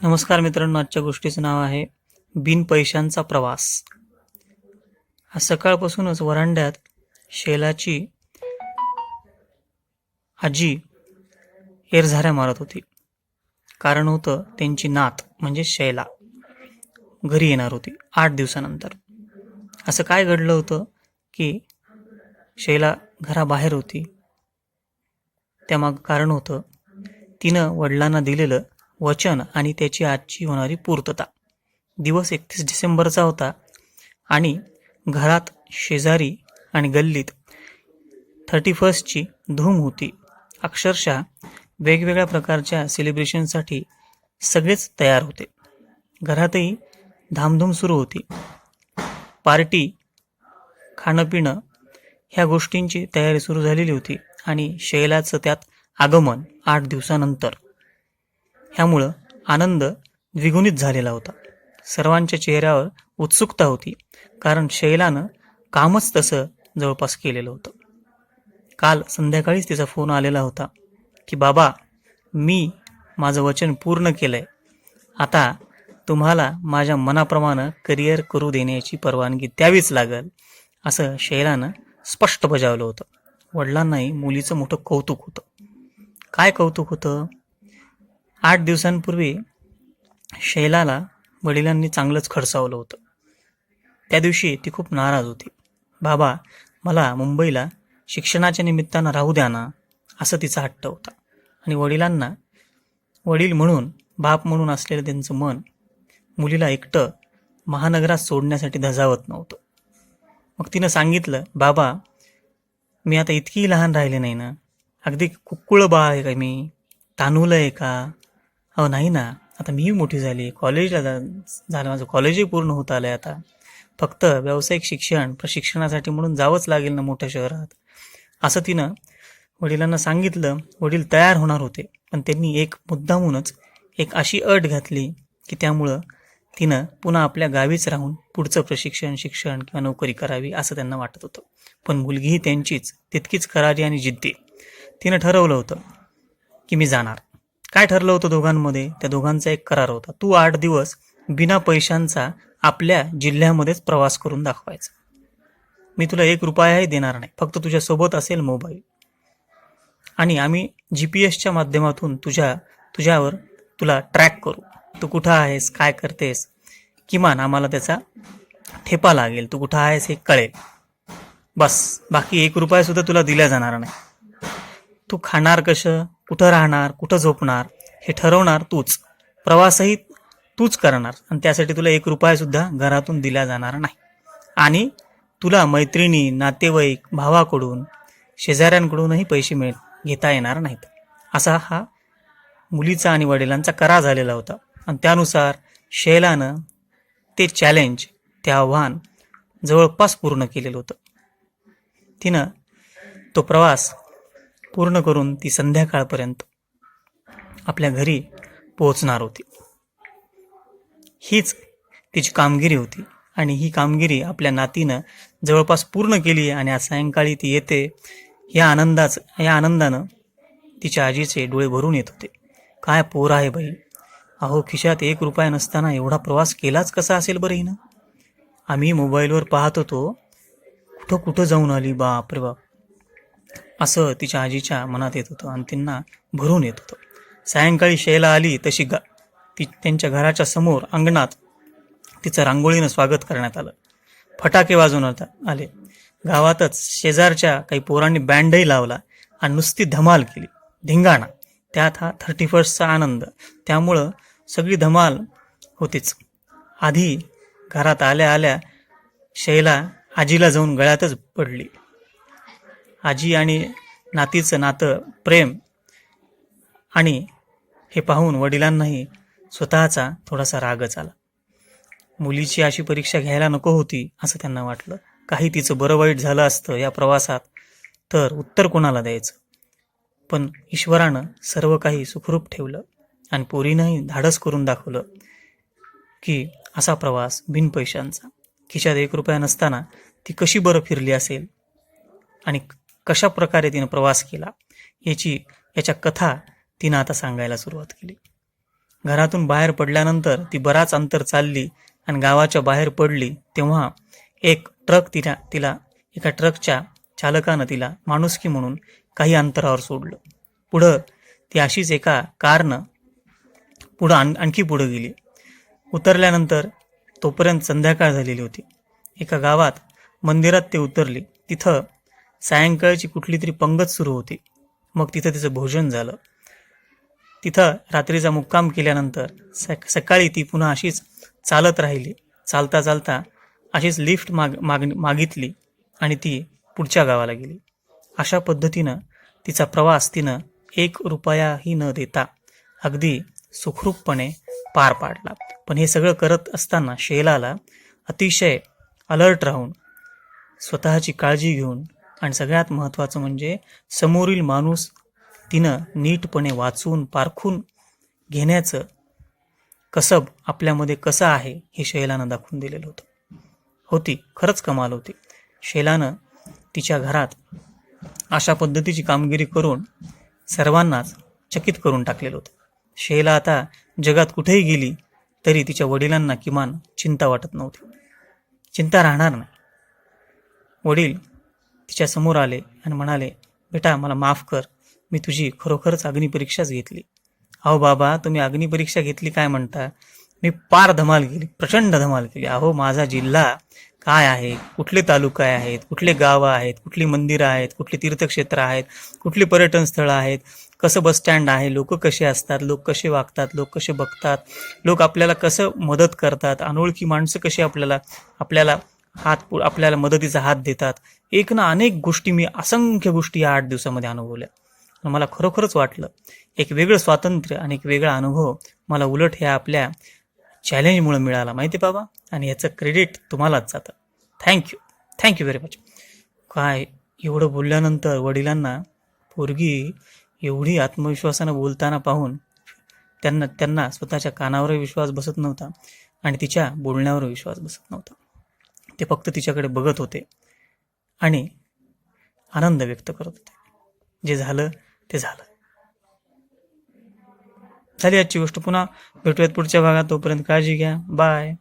नमस्कार मित्रांनो, आजच्या गोष्टीचं नाव आहे बिन पैशांचा प्रवास. आज सकाळपासूनच वरांड्यात शैलाची आजी एरझाऱ्या मारत होती. कारण होतं त्यांची नात म्हणजे शैला घरी येणार होती 8 दिवसानंतर. असं काय घडलं होतं की शैला घराबाहेर होती. त्यामाग कारण होतं तिनं वडिलांना दिलेलं वचन आणि त्याची आजची होणारी पूर्तता. दिवस 31 डिसेंबरचा होता आणि घरात शेजारी आणि गल्लीत 31ची धूम होती. अक्षरशः वेगवेगळ्या प्रकारच्या सेलिब्रेशनसाठी सगळेच तयार होते. घरातही धामधूम सुरू होती. पार्टी, खाणंपिणं ह्या गोष्टींची तयारी सुरू झालेली होती आणि शैलाचं त्यात आगमन 8 दिवसानंतर. ह्यामुळं आनंद द्विगुणित झालेला होता. सर्वांच्या चेहऱ्यावर उत्सुकता होती, कारण शैलानं कामच तसं जवळपास केलेलं होतं. काल संध्याकाळीच तिचा फोन आलेला होता की बाबा, मी माझं वचन पूर्ण केलंय. आता तुम्हाला माझ्या मनाप्रमाणे करिअर करू देण्याची परवानगी द्यावीच लागेल, असं शैलानं स्पष्ट बजावलं होतं. वडिलांनाही मुलीचं मोठं कौतुक होतं. काय कौतुक होतं? 8 दिवसांपूर्वी शैलाला वडिलांनी चांगलंच खडसावलं होतं. त्या दिवशी ती खूप नाराज होती. बाबा, मला मुंबईला शिक्षणाच्या निमित्तानं राहू द्या ना, असं तिचा हट्ट होता. आणि वडिलांना वडील म्हणून, बाप म्हणून असलेलं त्यांचं मन मुलीला एकटं महानगरात सोडण्यासाठी धजावत नव्हतं. मग तिनं सांगितलं, बाबा, मी आता इतकी लहान राहिले नाही ना, अगदी कुक्कुळं बाळ आहे का मी, तान्हुलं आहे का? अहो नाही ना, आता मीही मोठी झाली, कॉलेजला झालं, माझं कॉलेजही पूर्ण होत आलंय. आता फक्त व्यावसायिक शिक्षण प्रशिक्षणासाठी म्हणून जावंच लागेल ना मोठ्या शहरात, असं तिनं वडिलांना सांगितलं. वडील तयार होणार होते, पण त्यांनी एक मुद्दामूनच एक अशी अट घातली की त्यामुळं तिनं पुन्हा आपल्या गावीच राहून पुढचं प्रशिक्षण, शिक्षण किंवा नोकरी करावी असं त्यांना वाटत होतं. पण मुलगीही त्यांचीच तितकीच करारी आणि जिद्दी. तिनं ठरवलं होतं की मी जाणार. काय ठरलं होतं दोघांमध्ये? त्या दोघांचा एक करार होता. तू 8 दिवस बिना पैशांचा आपल्या जिल्ह्यामध्येच प्रवास करून दाखवायचा. मी तुला 1 रुपयाही देणार नाही, फक्त तुझ्यासोबत असेल मोबाईल, आणि आम्ही GPS माध्यमातून तुझ्यावर तुला ट्रॅक करू. तू कुठं आहेस, काय करतेस, किमान आम्हाला त्याचा ठेपा लागेल, तू कुठं आहेस हे कळेल. बस, बाकी 1 रुपया सुद्धा तुला दिला जाणार नाही. तू खाणार कसं, कुठं राहणार, कुठं झोपणार हे ठरवणार तूच. प्रवासही तूच करणार आणि त्यासाठी तुला 1 रुपया सुद्धा घरातून दिला जाणार नाही. आणि तुला मैत्रिणी, नातेवाईक, भावाकडून, शेजाऱ्यांकडूनही पैसे घेता येणार नाहीत. असा हा मुलीचा आणि वडिलांचा करार झालेला होता. आणि त्यानुसार शैलानं ते चॅलेंज, ते आव्हान जवळपास पूर्ण केलेलं होतं. तिनं तो प्रवास पूर्ण करून ती संध्याकाळपर्यंत आपल्या घरी पोहोचणार होती. हीच तिची कामगिरी होती आणि ही कामगिरी आपल्या नातीनं जवळपास पूर्ण केली. आणि आज सायंकाळी ती येते, या आनंदानं तिच्या आजीचे डोळे भरून येत होते. काय पोर आहे बाई. अहो, खिशात 1 रुपया नसताना एवढा प्रवास केलाच कसा असेल बरं हिनं? आम्ही मोबाईलवर पाहत होतो, कुठं कुठं जाऊन आली, बाप रे बाप, असं तिच्या आजीच्या मनात येत होतं आणि त्यांना भरून येत होतं. सायंकाळी शैला आली तशी त्यांच्या घराच्या समोर अंगणात तिचं रांगोळीनं स्वागत करण्यात आलं. फटाके वाजवण्यात आले. गावातच शेजारच्या काही पोरांनी बँडही लावला आणि नुसती धमाल केली, धिंगाणा. त्यात हा 31चा आनंद, त्यामुळं सगळी धमाल होतीच. आधी घरात आल्या आल्या शैला आजीला जाऊन गळ्यातच पडली. आजी आणि नातीचं नातं, प्रेम, आणि हे पाहून वडिलांनाही स्वतःचा थोडासा रागच आला. मुलीची अशी परीक्षा घ्यायला नको होती असं त्यांना वाटलं. काही तिचं बरं वाईट झालं असतं या प्रवासात तर उत्तर कोणाला द्यायचं. पण ईश्वरानं सर्व काही सुखरूप ठेवलं आणि पोरीनंही धाडस करून दाखवलं की असा प्रवास बिन पैशांचा, खिशात 1 रुपया नसताना ती कशी बरं फिरली असेल आणि कशा प्रकारे तिनं प्रवास केला याच्या कथा तिनं आता सांगायला सुरुवात केली. घरातून बाहेर पडल्यानंतर ती बराच अंतर चालली आणि गावाच्या बाहेर पडली तेव्हा एक ट्रक तिला एका ट्रकच्या चालकानं तिला माणुसकी म्हणून काही अंतरावर सोडलं. पुढं ती अशीच एका कारनं आणखी पुढं गेली. उतरल्यानंतर तोपर्यंत संध्याकाळ झालेली होती. एका गावात मंदिरात ते उतरली. तिथं सायंकाळची कुठली तरी पंगत सुरू होती. मग तिथं तिचं भोजन झालं. तिथं रात्रीचा मुक्काम केल्यानंतर सकाळी ती पुन्हा अशीच चालत राहिली. चालता चालता अशीच लिफ्ट मागितली आणि ती पुढच्या गावाला गेली. अशा पद्धतीनं तिचा प्रवास तिनं 1 रुपयाही न देता अगदी सुखरूपपणे पार पाडला. पण हे सगळं करत असताना शैलाला अतिशय अलर्ट राहून, स्वतःची काळजी घेऊन आणि सगळ्यात महत्त्वाचं म्हणजे समोरील माणूस तिनं नीटपणे वाचून पारखून घेण्याचं कसब आपल्यामध्ये कसं आहे हे शैलानं दाखवून दिलेलं होती. खरंच कमाल होती. शैलानं तिच्या घरात अशा पद्धतीची कामगिरी करून सर्वांनाच चकित करून टाकलेलं होतं. शैला आता जगात कुठेही गेली तरी तिच्या वडिलांना किमान चिंता वाटत नव्हती. चिंता राहणार नाही. वडील तिच्या समोर आले आणि म्हणाले, बेटा मला माफ कर, मी तुझी खरोखरच अग्निपरीक्षाच घेतली. अहो बाबा, तुम्ही अग्निपरीक्षा घेतली काय म्हणता? मी पार धमाल केली, प्रचंड धमाल केली. अहो माझा जिल्हा काय आहे, कुठले तालुका आहेत, कुठले गावं आहेत, कुठली मंदिरं आहेत, कुठली तीर्थक्षेत्र आहेत, कुठली पर्यटन स्थळं आहेत, कसं बसस्टँड आहे, लोक कसे असतात, लोक कसे वागतात, लोक कसे बघतात, लोक आपल्याला कसं मदत करतात, अनोळखी माणसं कशी आपल्याला मदतीचा हात देतात. एक ना अनेक गोष्टी, मी असंख्य गोष्टी या 8 दिवसामध्ये अनुभवल्या. मला खरोखरच वाटलं एक वेगळं स्वातंत्र्य आणि एक वेगळा अनुभव मला उलट ह्या आपल्या चॅलेंजमुळे मिळाला, माहिती बाबा. आणि याचं क्रेडिट तुम्हालाच जातं. Thank you very much. काय एवढं बोलल्यानंतर वडिलांना पोरगी एवढी आत्मविश्वासानं बोलताना पाहून त्यांना स्वतःच्या कानावर विश्वास बसत नव्हता आणि तिच्या बोलण्यावर विश्वास बसत नव्हता. ते फक्त तिच्याकडे बघत होते आणि आनंद व्यक्त करत होते. जे झालं ते झालं. झाली आजची गोष्ट. पुन्हा भेटूयात पुढच्या भागात. तोपर्यंत काळजी घ्या. बाय.